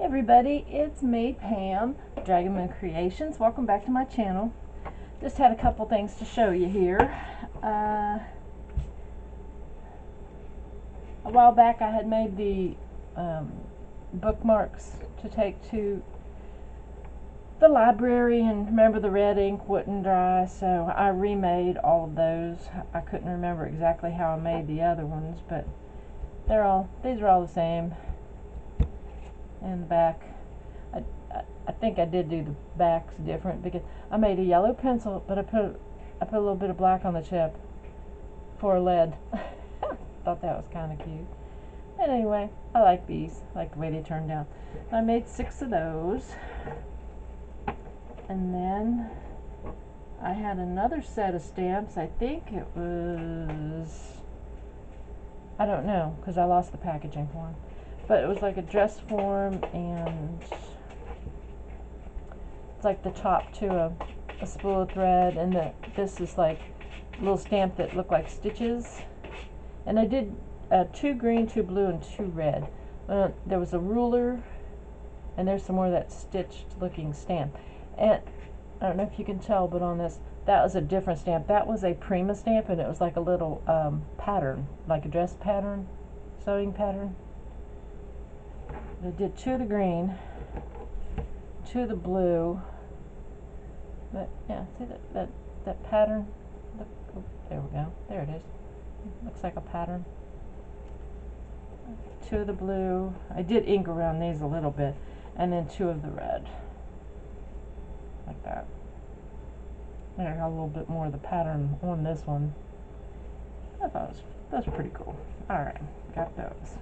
everybody, it's me, Pam, Dragon Moon Creations. Welcome back to my channel. Just had a couple things to show you here. A while back I had made the bookmarks to take to the library, and remember the red ink wouldn't dry, so I remade all of those. I couldn't remember exactly how I made the other ones, but these are all the same. And the back, I think I did do the backs different because I made a yellow pencil, but I put a little bit of black on the tip for lead. Thought that was kind of cute. And anyway, I like these. I like the way they turned out. I made 6 of those. And then I had another set of stamps. I think it was, I don't know, because I lost the packaging for them. But it was like a dress form, and it's like the top to a spool of thread, and this is like a little stamp that looked like stitches. And I did 2 green, 2 blue, and 2 red. There was a ruler, and there's some more of that stitched looking stamp. And I don't know if you can tell, but on this, that was a different stamp. That was a Prima stamp, and it was like a little pattern, like a dress pattern, sewing pattern. I did 2 of the green, 2 of the blue, but yeah, see that pattern? Look, oh, there we go, there it is. Looks like a pattern. 2 of the blue. I did ink around these a little bit, and then 2 of the red, like that. I got a little bit more of the pattern on this one. I thought that's pretty cool. All right, got those.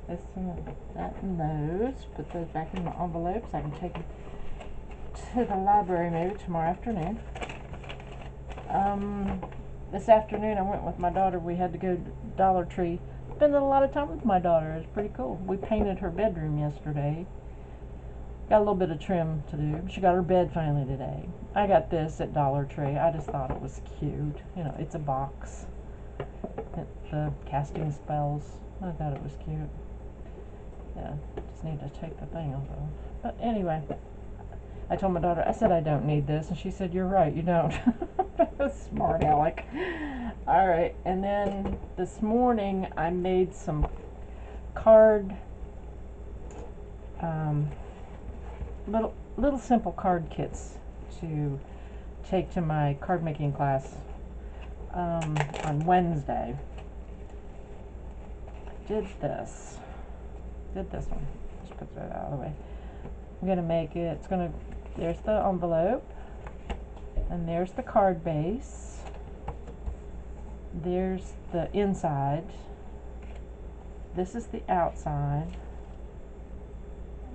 This and that and those. Put those back in my envelopes. I can take them to the library maybe tomorrow afternoon. This afternoon I went with my daughter. We had to go to Dollar Tree. Spending a lot of time with my daughter. It was pretty cool. We painted her bedroom yesterday. Got a little bit of trim to do. She got her bed finally today. I got this at Dollar Tree. I just thought it was cute. You know, it's a box. The casting spells. I thought it was cute. Yeah, just need to take the thing off of. But anyway, I told my daughter, I said I don't need this, and she said, you're right, you don't. Smart aleck. Alright, and then this morning I made some card, little simple card kits to take to my card making class on Wednesday. I did this one. Just put that out of the way. I'm gonna make it. There's the envelope, and there's the card base. There's the inside. This is the outside,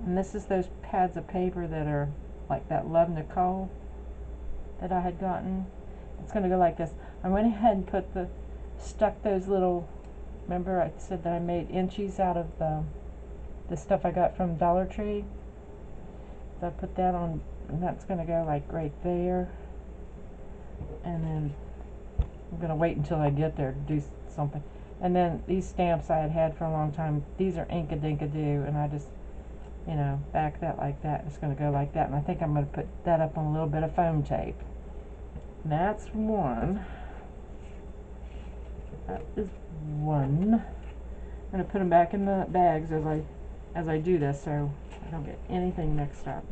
and this is those pads of paper that are like that Love Nicole that I had gotten. It's gonna go like this. I went ahead and stuck those little. Remember I said that I made inchies out of the stuff I got from Dollar Tree. So I put that on, and that's going to go like right there. And then I'm going to wait until I get there to do something. And then these stamps I had for a long time, these are Ink-a-Dink-a-Doo, and I just, you know, back that like that. It's going to go like that, and I think I'm going to put that up on a little bit of foam tape. And that's one. That is one. I'm going to put them back in the bags as I do this, so I don't get anything mixed up.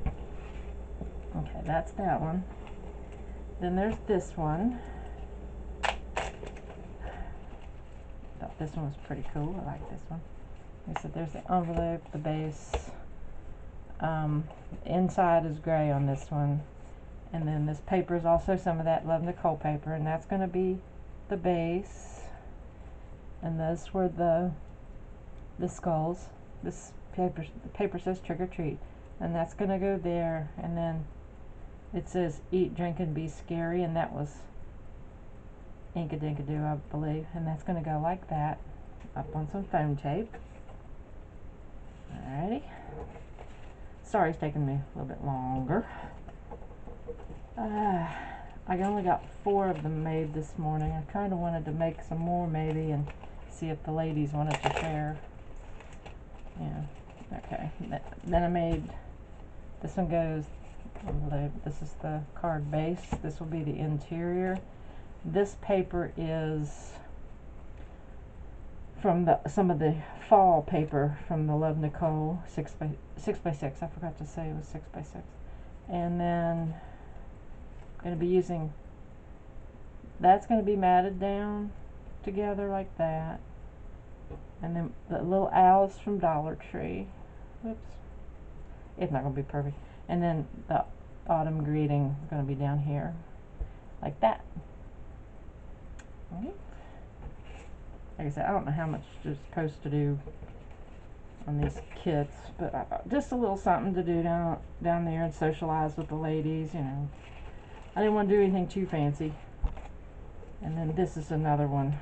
Okay, that's that one. Then there's this one. Thought this one was pretty cool. I like this one. Like I said, there's the envelope, the base. Inside is gray on this one. And then this paper is also some of that Love Nicole paper, and that's going to be the base. And those were the skulls. This the paper says trick or treat, and that's gonna go there. And then it says eat, drink, and be scary, and that was Ink-a-Dink-a-Doo, I believe. And that's gonna go like that, up on some foam tape. Alrighty. Sorry it's taking me a little bit longer. I only got 4 of them made this morning. I kind of wanted to make some more maybe and see if the ladies wanted to share. Yeah, okay. then I made, this one goes, this is the card base, this will be the interior. This paper is from some of the fall paper from the Love Nicole 6x6. I forgot to say it was 6x6. And then I'm going to be using, that's going to be matted down together like that. And then the little owls from Dollar Tree. Whoops. It's not going to be perfect. And then the autumn greeting is going to be down here like that. Okay. Like I said, I don't know how much you're supposed to do on these kits, but just a little something to do down there and socialize with the ladies, you know. I didn't want to do anything too fancy. And then this is another one.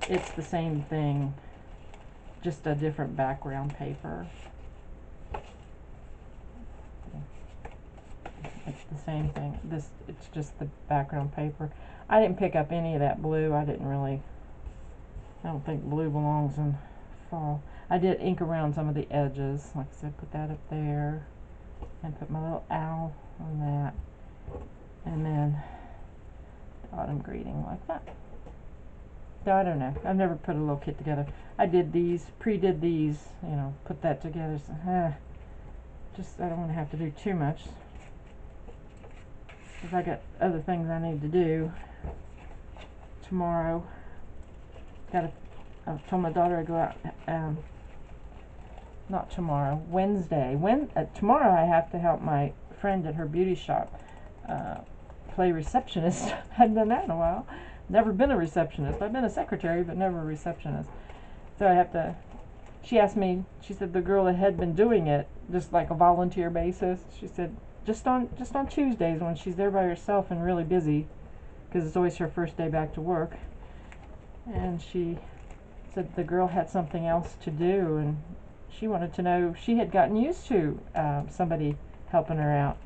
It's the same thing, just a different background paper. It's the same thing. It's just the background paper. I didn't pick up any of that blue. I don't think blue belongs in fall. I did ink around some of the edges. Like I said, put that up there. And put my little owl on that. And then the autumn greeting like that. So I don't know. I've never put a little kit together. I did these, pre-did these, you know, put that together. So, just, I don't want to have to do too much. Because I got other things I need to do tomorrow. I told my daughter I'd go out, not tomorrow, Wednesday. Tomorrow I have to help my friend at her beauty shop play receptionist. Hadn't done that in a while. Never been a receptionist. I've been a secretary, but never a receptionist. So I have to, she asked me, she said the girl that had been doing it, just like a volunteer basis, she said, just on Tuesdays when she's there by herself and really busy, because it's always her first day back to work. And she said the girl had something else to do, and she wanted to know, she had gotten used to somebody helping her out.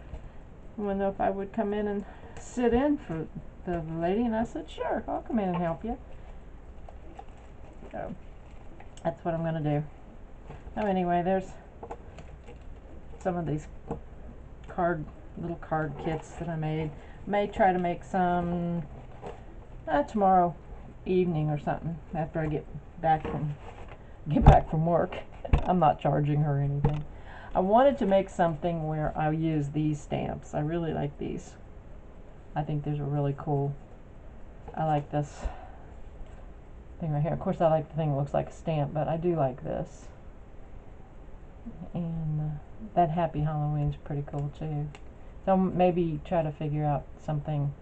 I wanted to know if I would come in and sit in for the lady, and I said, sure, I'll come in and help you. So that's what I'm going to do. So anyway, there's some of these little card kits that I made. May try to make some tomorrow evening or something after I get back from work. I'm not charging her anything. I wanted to make something where I use these stamps. I really like these. I think these are really cool. I like this thing right here. Of course, I like the thing that looks like a stamp, but I do like this. And that Happy Halloween's pretty cool too. So maybe try to figure out something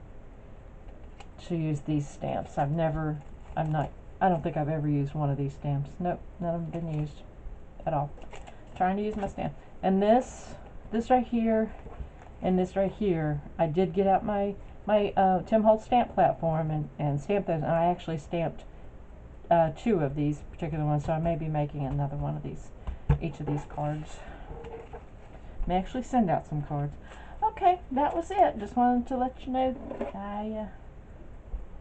to use these stamps. I don't think I've ever used one of these stamps. Nope, none of them been used at all. Trying to use my stamp. And this right here, and this right here, I did get out my Tim Holtz stamp platform and stamp those. And I actually stamped 2 of these particular ones, so I may be making another one of these, each of these cards. May actually send out some cards. Okay, that was it. Just wanted to let you know that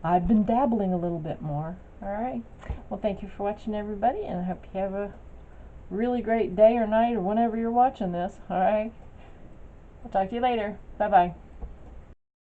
I've been dabbling a little bit more. Alright. Well, thank you for watching, everybody, and I hope you have a really great day or night or whenever you're watching this. Alright. I'll talk to you later. Bye-bye.